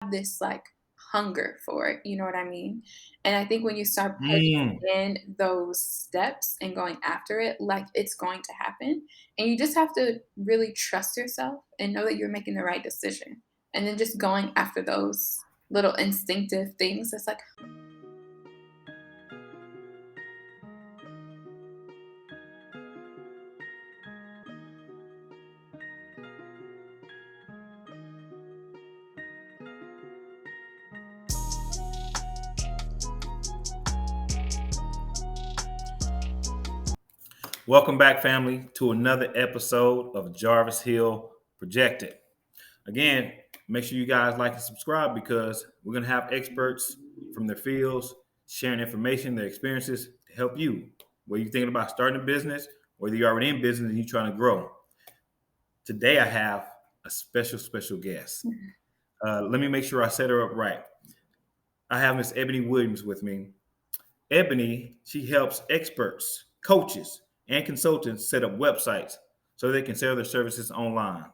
this like hunger for it, you know what I mean? And I think when you start putting Mm. in those steps and going after it, like it's going to happen. And you just have to really trust yourself and know that you're making the right decision. And then just going after those little instinctive things. It's like, Welcome back, family, to another episode of Jarvis Hill Projected. Again, make sure you guys like and subscribe because we're going to have experts from their fields sharing information, their experiences to help you. Whether you're thinking about starting a business, whether you're already in business and you're trying to grow. Today, I have a special guest. Let me make sure I set her up right. I have Miss Ebonee Williams with me. Ebonee, she helps experts, coaches, and consultants set up websites so they can sell their services online.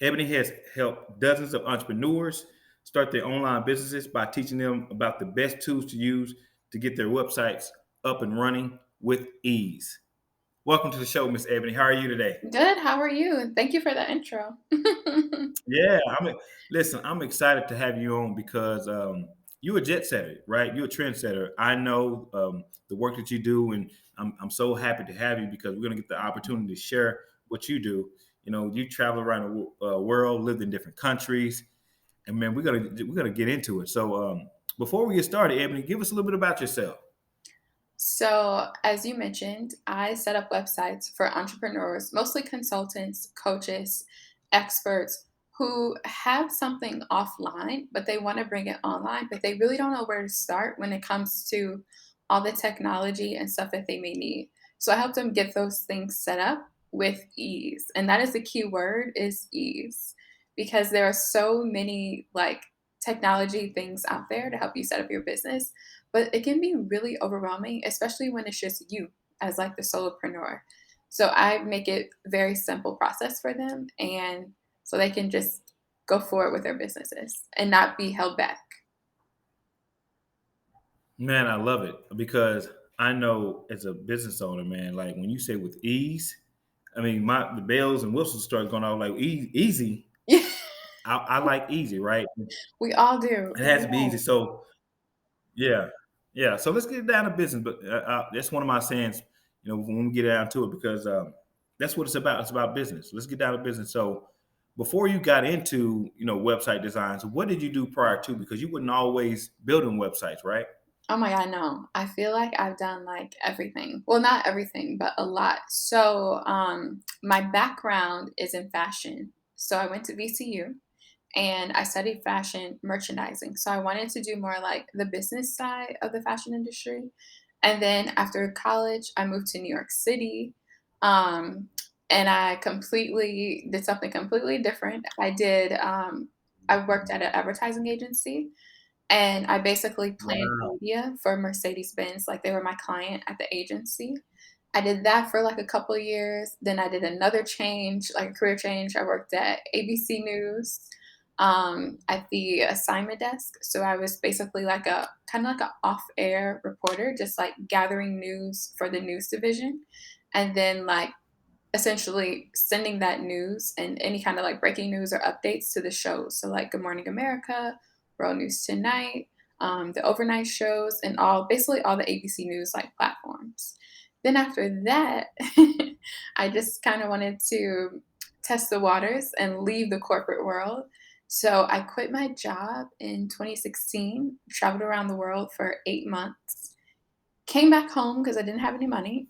Ebonee has helped dozens of entrepreneurs start their online businesses by teaching them about the best tools to use to get their websites up and running with ease. Welcome to the show, Miss Ebonee. How are you today? good, how are you? And thank you for the intro. Yeah, listen. I'm excited to have you on because you're a jet setter, right? You're a trendsetter. I know the work that you do, and I'm so happy to have you because we're going to get the opportunity to share what you do. You know, you travel around the world, lived in different countries, and man, we're gonna get into it. So before we get started, Ebony, give us a little bit about yourself. So, as you mentioned, I set up websites for entrepreneurs, mostly consultants, coaches, experts who have something offline, but they want to bring it online, but they really don't know where to start when it comes to all the technology and stuff that they may need. So, I help them get those things set up with ease. And that is the key word is ease because there are so many like technology things out there to help you set up your business, but it can be really overwhelming, especially when it's just you as like the solopreneur. So I make it very simple process for them and so they can just go forward with their businesses and not be held back. Man, I love it because I know as a business owner, man, like when you say with ease, I mean the bells and whistles start going off like easy. I like easy, right? We all do. It has to be easy. So yeah, yeah. So let's get down to business. But that's one of my sayings. You know, when we get down to it, because that's what it's about. It's about business. Let's get down to business. So before you got into website designs, what did you do prior to? Because you wouldn't always building websites, right? Oh my God, no. I feel like I've done like everything. Well, not everything, but a lot. So, my background is in fashion. So I went to VCU and I studied fashion merchandising. So I wanted to do more like the business side of the fashion industry. And then after college, I moved to New York City. Um, and I completely did something completely different. I worked at an advertising agency and I basically planned Wow. media for Mercedes-Benz, like, they were my client at the agency. I did that for, like, a couple years, then I did another change, like, a career change. I worked at ABC News, at the assignment desk, so I was basically like a kinda like a off-air reporter, just, like, gathering news for the news division, and then, like, essentially sending that news and any kind of like breaking news or updates to the shows. So like Good Morning America, World News Tonight, the overnight shows, and all basically all the ABC News like platforms. Then after that, I just kind of wanted to test the waters and leave the corporate world. So I quit my job in 2016, traveled around the world for 8 months, came back home because I didn't have any money.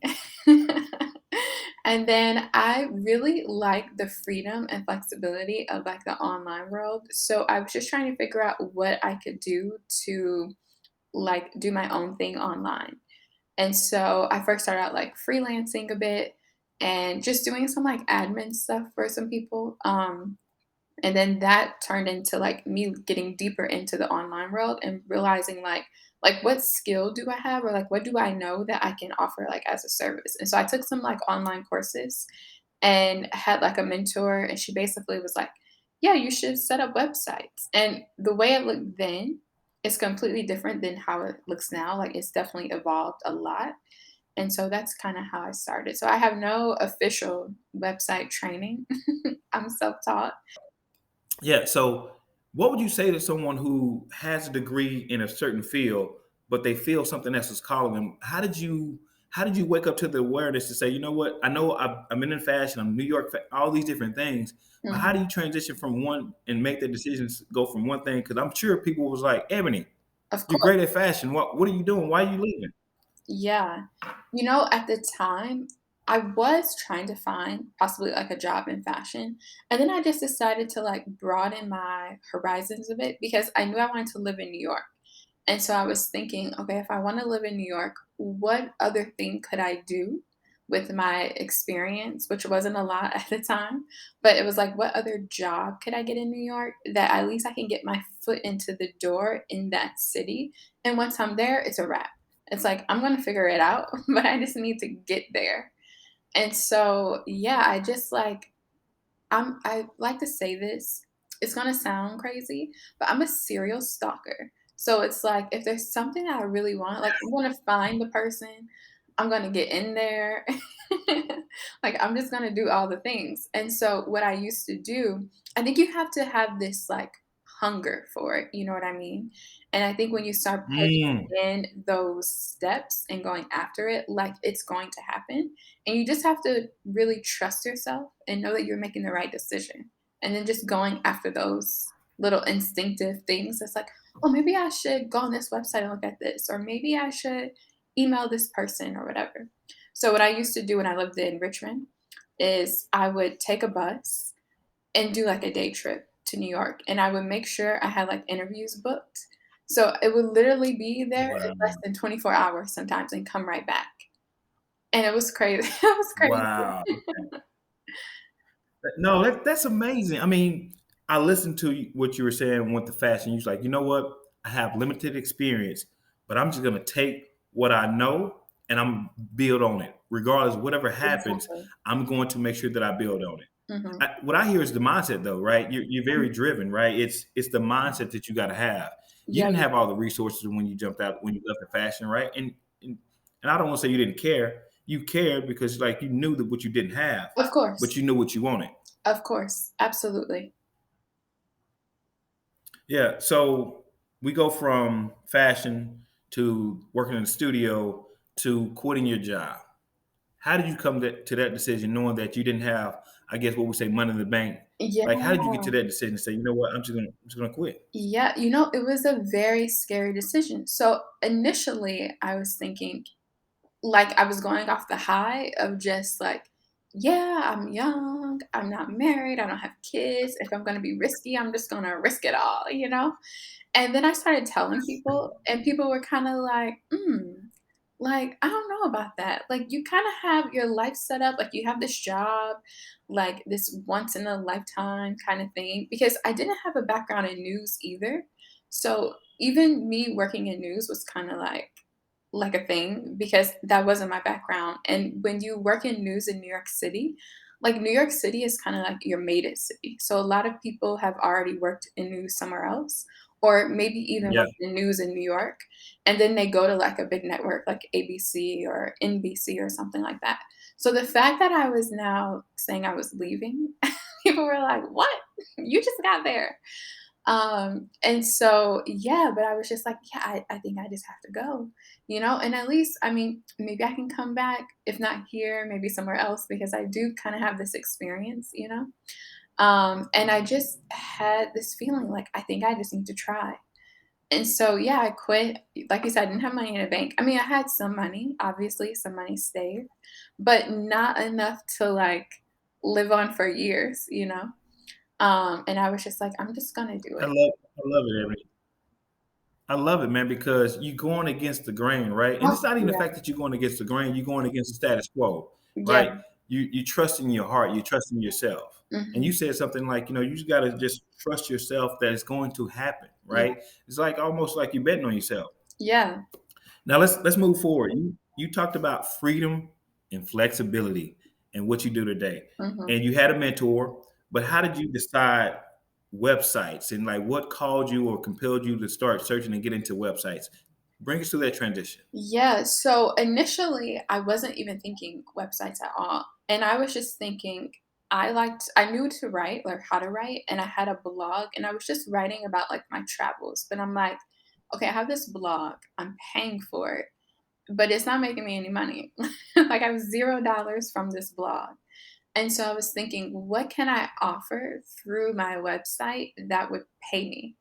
And then I really like the freedom and flexibility of like the online world. So I was just trying to figure out what I could do to like do my own thing online. And so I first started out like freelancing a bit and just doing some like admin stuff for some people. And then that turned into like me getting deeper into the online world and realizing like what skill do I have or like what do I know that I can offer like as a service. And so I took some like online courses and had like a mentor and she basically was like, yeah, you should set up websites. And the way it looked then is completely different than how it looks now. Like it's definitely evolved a lot. And so that's kind of how I started. So I have no official website training. I'm self-taught. Yeah. So, what would you say to someone who has a degree in a certain field, but they feel something else is calling them? How did you wake up to the awareness to say, you know what? I know I'm in fashion, I'm New York, all these different things, but how Mhm. do you transition from one and make the decisions go from one thing? Because I'm sure people was like, Ebony, Of you're course. great at fashion. What are you doing? Why are you leaving? Yeah. At the time, I was trying to find possibly like a job in fashion. And then I just decided to like broaden my horizons a bit because I knew I wanted to live in New York. And so I was thinking, okay, if I want to live in New York, what other thing could I do with my experience, which wasn't a lot at the time, but it was like, what other job could I get in New York that at least I can get my foot into the door in that city? And once I'm there, it's a wrap. It's like, I'm going to figure it out, but I just need to get there. And so, yeah, I like to say this. It's gonna sound crazy, but I'm a serial stalker. So it's like if there's something that I really want, like I'm gonna find the person, I'm gonna get in there. Like I'm just gonna do all the things. And so what I used to do, I think you have to have this like hunger for it, you know what I mean? And I think when you start putting Mm. in those steps and going after it, like it's going to happen. And you just have to really trust yourself and know that you're making the right decision. And then just going after those little instinctive things. It's like, oh, maybe I should go on this website and look at this, or maybe I should email this person or whatever. So, what I used to do when I lived in Richmond is I would take a bus and do like a day trip to New York. And I would make sure I had like interviews booked. So, it would literally be there in less Wow. than 24 hours sometimes and come right back. And it was crazy. It was crazy. Wow. No, that's amazing. I mean, I listened to what you were saying with the fashion. You was like, you know what? I have limited experience, but I'm just gonna take what I know and I'm build on it. Regardless, whatever happens, Exactly. I'm going to make sure that I build on it. Mhm. What I hear is the mindset, though, right? You're Mhm. very driven, right? It's the mindset that you got to have. You Yeah, didn't you have all the resources when you jumped out when you left the fashion, right? And I don't want to say you didn't care. You cared because like you knew that what you didn't have, of but course. you knew what you wanted. Of course. Absolutely. Yeah. So we go from fashion to working in the studio to quitting your job. How did you come to that decision, knowing that you didn't have, I guess, what we say, money in the bank? Yeah. Like, how did you get to that decision? Say, you know what, I'm just gonna quit. Yeah, it was a very scary decision. So, initially, I was thinking like, I was going off the high of just like, "Yeah, I'm young, I'm not married, I don't have kids. If I'm gonna be risky, I'm just gonna risk it all," you know? And then I started telling people, and people were kinda like, "Mm, like, I don't know about that. Like, you kinda have your life set up, like, you have this job, like, this once in a lifetime kinda thing," because I didn't have a background in news either. So, even me working in news was kinda like a thing because that wasn't my background. And when you work in news in New York City, like New York City is kind of like your maiden city. So a lot of people have already worked in news somewhere else, or maybe even Yeah. worked in news in New York. And then they go to like a big network like ABC or NBC or something like that. So the fact that I was now saying I was leaving, people were like, "What? You just got there." And so, yeah, but I was just like, yeah, I think I just have to go, and at least, I mean, maybe I can come back, if not here, maybe somewhere else, because I do kind of have this experience. And I just had this feeling like, I think I just need to try. And so, yeah, I quit. Like you said, I didn't have money in a bank. I mean, I had some money, obviously, some money saved, but not enough to like live on for years. And I was just like, I'm just gonna do it. I love it, Ebony. I love it, man, because you're going against the grain, right? And Oh, it's not even the yeah. fact that you're going against the grain, you're going against the status quo, Yeah. right? You trust in your heart, you trust in yourself. And Mhm. you said something like, you just gotta just trust yourself that it's going to happen, Yeah. right? It's like almost like you're betting on yourself. Yeah. Now let's move forward. You talked about freedom and flexibility and what you do today. Mhm. And you had a mentor, but how did you decide? websites and like what called you or compelled you to start searching and get into websites? Bring us through that transition. Yeah, so initially, I wasn't even thinking websites at all, and I was just thinking I knew to write, like, how to write, and I had a blog, and I was just writing about, like, my travels, but I'm like, "Okay, I have this blog, I'm paying for it, but it's not making me any money." Like, I have $0 from this blog, and so I was thinking, "What can I offer through my website that would pay me?"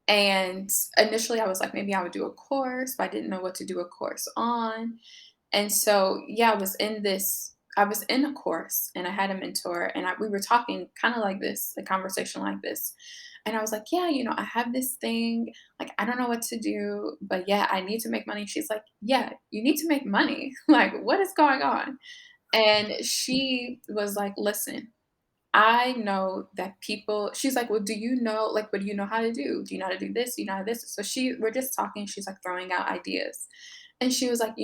And initially, I was like, maybe I would do a course, but I didn't know what to do a course on. And so, yeah, I was in a course and I had a mentor and we were talking kind of like this, a conversation like this. And I was like, yeah, I have this thing, like, I don't know what to do, but yeah, I need to make money. She's like, yeah, you need to make money. Like, what is going on? And she was like, listen, I know that people she's like, "Well, do you know like, what do you know how to do? Do you know how to do this? Do you know how to this?" So we're just talking, she's, like, throwing out ideas. And she was like,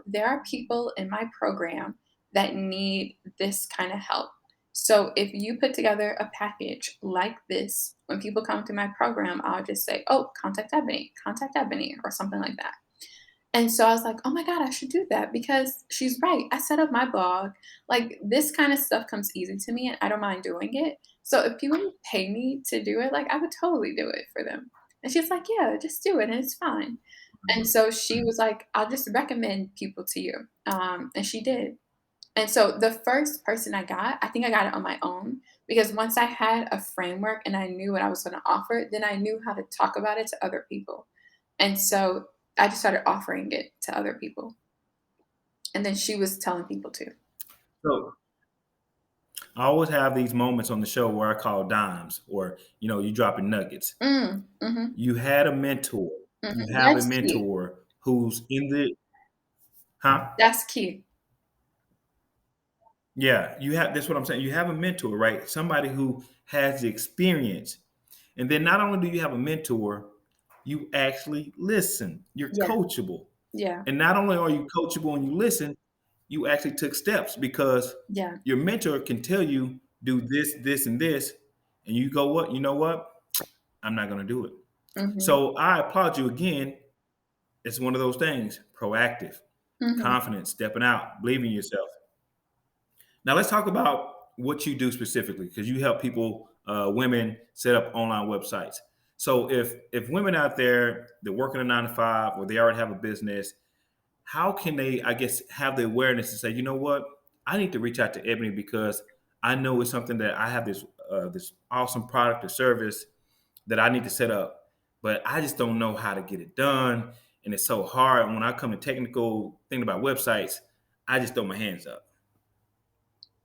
there are people in my program that need this kinda help. So if you put together a package like this, when people come to my program, I'll just say, 'Oh, contact Ebony,' or something like that." And so I was like, "Oh my god, I should do that," because she's right. I set up my blog. Like, this kinda stuff comes easy to me, and I don't mind doing it. So if people would pay me to do it, like, I would totally do it for them. And she's like, "Yeah, just do it, and it's fine." And so she was like, "I'll just recommend people to you." And she did. And so the first person I think I got it on my own because once I had a framework and I knew what I was gonna offer, then I knew how to talk about it to other people. And so I just started offering it to other people. And then she was telling people too. So I always have these moments on the show where I call dimes or, you dropping nuggets. Mhm, You had a mentor. mhm. You have a That's key. mentor who's in the huh? That's key. Yeah, you have that's what I'm saying. You have a mentor, right? Somebody who has the experience. And then not only do you have a mentor, you actually listen. You're Yeah, coachable. yeah, And not only are you coachable and you listen, you actually took steps because yeah. your mentor can tell you do this, this, and this. And you go, what? You know what? I'm not going to do it. Mhm, So I applaud you again. It's one of those things proactive, mhm. confidence, stepping out, believing in yourself. Now let's talk about what you do specifically because you help people, women, set up online websites. So if women out there they're working a 9 to 5 or they already have a business, how can they, I guess, have the awareness to say, you know what, I need to reach out to Ebony because I know it's something that I have this awesome product or service that I need to set up, but I just don't know how to get it done, and it's so hard. And when I come to technical thinking about websites, I just throw my hands up.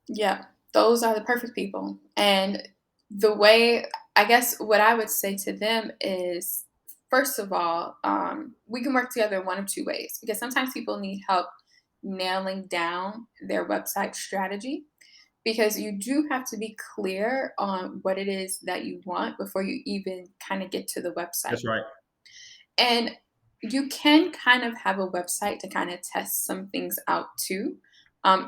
Yeah, those are the perfect people. And the way I guess what I would say to them is, first of all, we can work together in one of two ways because sometimes people need help nailing down their website strategy because you do have to be clear on what it is that you want before you even kind of get to the website. That's right. And you can kind of have a website to kind of test some things out too.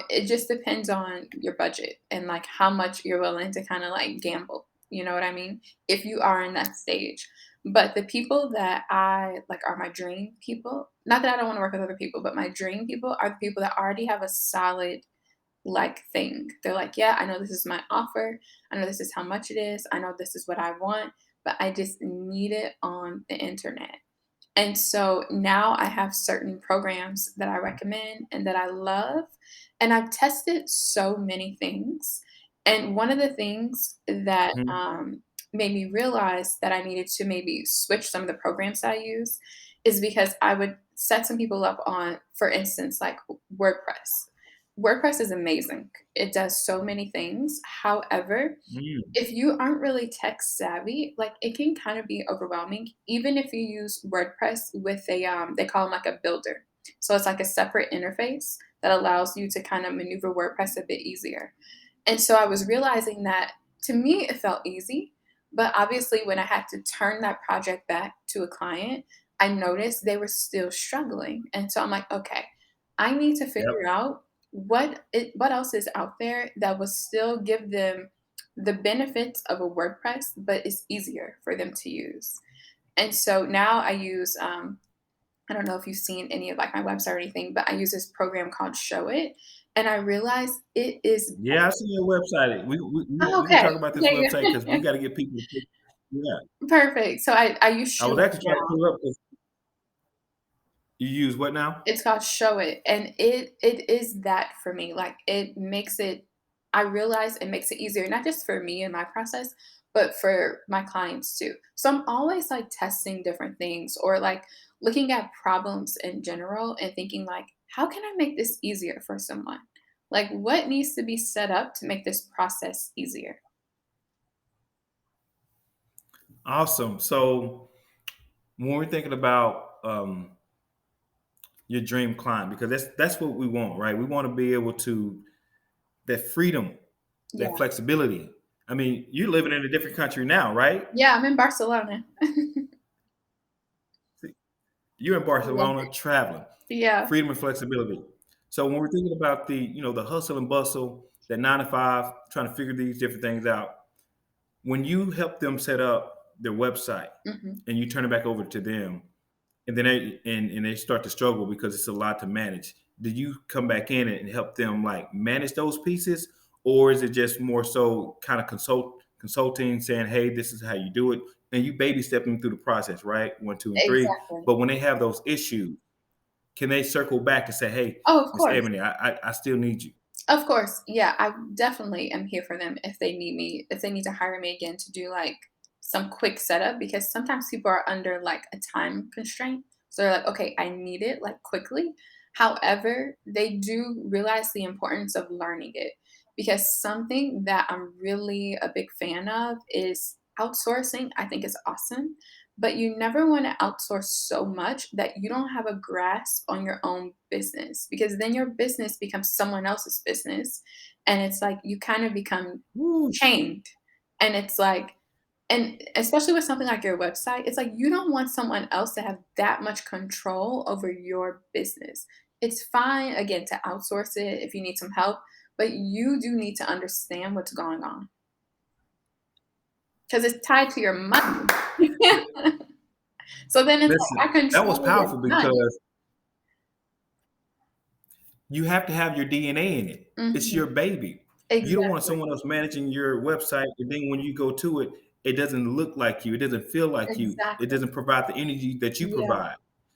It just depends on your budget and like how much you're willing to kind of like gamble. You know what I mean? If you are in that stage. But the people that I like are my dream people. Not that I don't want to work with other people, but my dream people are the people that already have a solid like thing. They're like, yeah, I know this is my offer. I know this is how much it is. I know this is what I want, but I just need it on the internet. And so now I have certain programs that I recommend and that I love. And I've tested so many things. And one of the things that Mhm. made me realize that I needed to maybe switch some of the programs I use is because I would set some people up on, for instance, like WordPress. WordPress is amazing. It does so many things. However, Mm. if you aren't really tech savvy, like it can kind of be overwhelming, even if you use WordPress with they call them like a builder. So it's like a separate interface that allows you to kind of maneuver WordPress a bit easier. And so I was realizing that to me it felt easy, but obviously when I had to turn that project back to a client, I noticed they were still struggling. And so I'm like, okay, I need to Yep. figure out what else is out there that will still give them the benefits of a WordPress, but it's easier for them to use. And so now I use I don't know if you've seen any of like my website or anything, but I use this program called Show It, and I realized it is Yeah, I see your website. oh, We can okay. talk about this Yeah, website because we yeah. gotta get people to click. Yeah. Perfect. So I use I Show was It actually trying to now. pull it up 'cause you use what now? It's called Show It, and it is that for me, like, it makes it I realize it makes it easier, not just for me and my process, but for my clients too. So I'm always, like, testing different things or, like, looking at problems in general and thinking, like, "How can I make this easier for someone?" Like, what needs to be set up to make this process easier? Awesome. So when we're thinking about your dream client, because that's what we want, right? We want to be able to that freedom, that Yeah. flexibility. I mean, you're living in a different country now, right? Yeah, I'm in Barcelona. You're in I love Barcelona it. traveling, Yeah. freedom and flexibility. So when we're thinking about the hustle and bustle, that 9 to 5, trying to figure these different things out, when you help them set up their website Mhm. and you turn it back over to them, and then they start to struggle because it's a lot to manage. Do you come back in and help them like manage those pieces, or is it just more so kind of consulting, saying, "Hey, this is how you do it," and you baby step them through the process, right? 1, 2, and 3. Exactly. But when they have those issues, can they circle back and say, "Hey, Oh, of Miss course. Ebony, I still need you." Of course, yeah, I definitely am here for them if they need me, if they need to hire me again to do like some quick setup because sometimes people are under like a time constraint. So they're like, okay, I need it like quickly. However, they do realize the importance of learning it because something that I'm really a big fan of is outsourcing. I think is awesome, but you never want to outsource so much that you don't have a grasp on your own business because then your business becomes someone else's business. And it's like you kind of become Woo. chained. And it's like, and especially with something like your website, it's like you don't want someone else to have that much control over your business. It's fine, again, to outsource it if you need some help, but you do need to understand what's going on because it's tied to your money. So then it's like, I Listen, that was control your powerful money. because you have to have your DNA in it. It's Mhm. your baby. You don't want Exactly. someone else managing your website, and then when you go to it, it doesn't look like you. It doesn't feel like you. It Exactly. doesn't provide the energy that you Yeah. provide.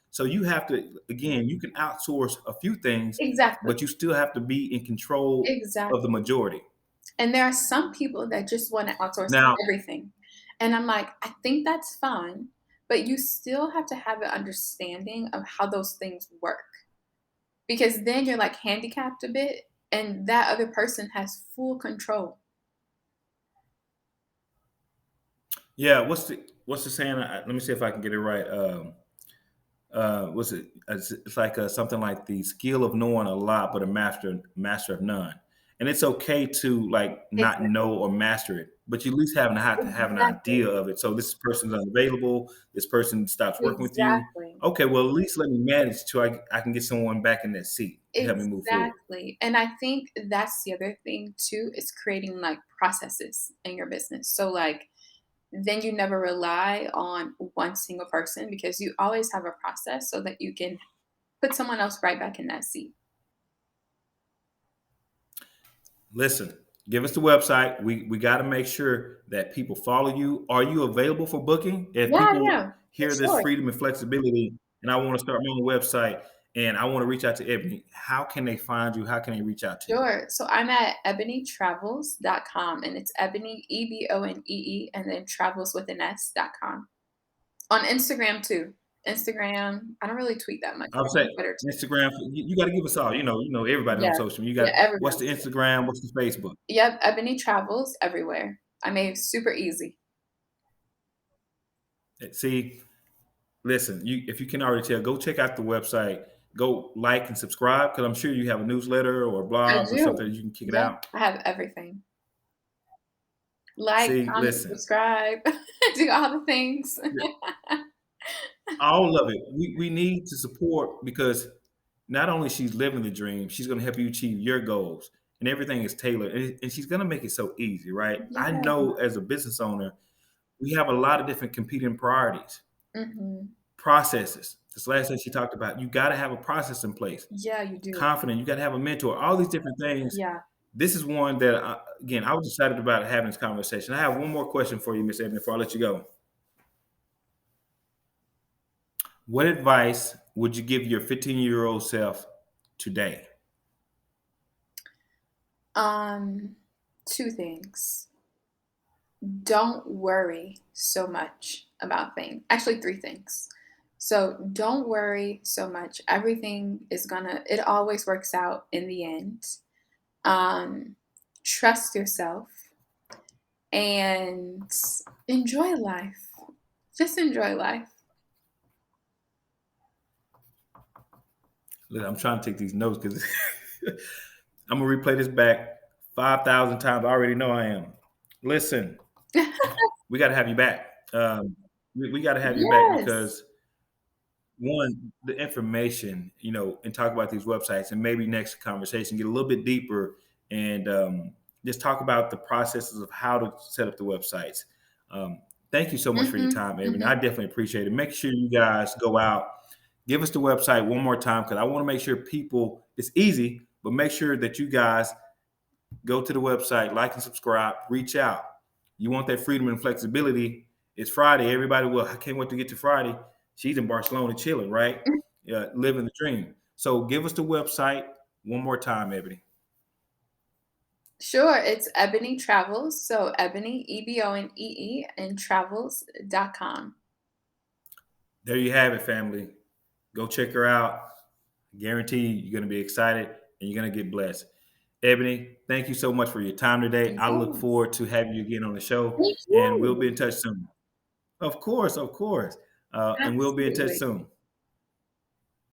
So you have to, again, you can outsource a few things, Exactly. but you still have to be in control of the Exactly. majority. And there are some people that just wanna outsource Now, everything. And I'm like, "I think that's fine, but you still have to have an understanding of how those things work." Because then you're, like, handicapped a bit, and that other person has full control. yeah, what's the saying? Let me see if I can get it right. What's it? It's like something like the skill of knowing a lot, but a master of none. And it's okay to like not Exactly. know or master it, but you at least have to have an Exactly. idea of it. So this person's unavailable. This person stops working with you. Exactly. Okay, well at least let me manage till I can get someone back in that seat to help me move forward. Exactly, and I think that's the other thing too, is creating, like, processes in your business. So, like, then you never rely on one single person because you always have a process so that you can put someone else right back in that seat. Listen, give us the website. We got to make sure that people follow you. Are you available for booking? If Yeah, people yeah, for hear this sure, freedom and flexibility, and I want to start my own website, and I want to reach out to Ebony, how can they find you? How can they reach out to you? sure. So I'm at eboneetravels.com, and it's Ebony, Ebonee, and then travels with an S.com. On Instagram too. Instagram, I don't really tweet that much, I would but say on Twitter too. Instagram. You got to give us all. Everybody on Yeah. social. You Yeah, got what's everybody. the Instagram? What's the Facebook? Yep, Ebony travels everywhere. I made it super easy. See, listen. If you can already tell, go check out the website. Go like and subscribe because I'm sure you have a newsletter or a I blog or something do. that you can kick it Yep, out. I have everything. Like, See, comment, listen. subscribe, do all the things. All of it. We need to support because not only she's living the dream, she's going to help you achieve your goals. and everything is tailored, and she's gonna make it so easy, right? I Yeah. know as a business owner, we have a lot of different competing priorities, Mhm. processes. This last thing she talked about, you got to have a process in place. Yeah, you do. Confident, you got to have a mentor. All these different things. Yeah. This is one that, again, I was excited about having this conversation. I have one more question for you, Miss Ebony, before I let you go. What advice would you give your 15-year-old self today? Um, 2 things. Don't worry so much about things. Actually, 3 things. So, don't worry so much. Everything is gonna it always works out in the end. Um, Trust yourself and enjoy life. Just enjoy life. Look, I'm trying to take these notes because I'm gonna replay this back 5,000 times. I already know I am. Listen, we got to have you back. We got to have you back Yes. because one, the information, and talk about these websites, and maybe next conversation get a little bit deeper and just talk about the processes of how to set up the websites. Thank you so much for your Mhm, time, Evan. I mhm. definitely appreciate it. Make sure you guys go out, give us the website one more time because I want to make sure people. It's easy, but make sure that you guys go to the website, like and subscribe, reach out. You want that freedom and flexibility. It's Friday. Everybody, well, I can't wait to get to Friday. She's in Barcelona chilling, right? Yeah, living the dream. So give us the website one more time, Ebony. Sure, it's Ebony Travels, so Ebony, Ebonee, and travels.com. There you have it, family. Go check her out. Guarantee you're going to be excited and you're going to get blessed. Ebony, thank you so much for your time today. I look Yes. forward to having you again on the show, Me and we'll be too. in touch soon. Of course, and we'll be in touch Absolutely. soon.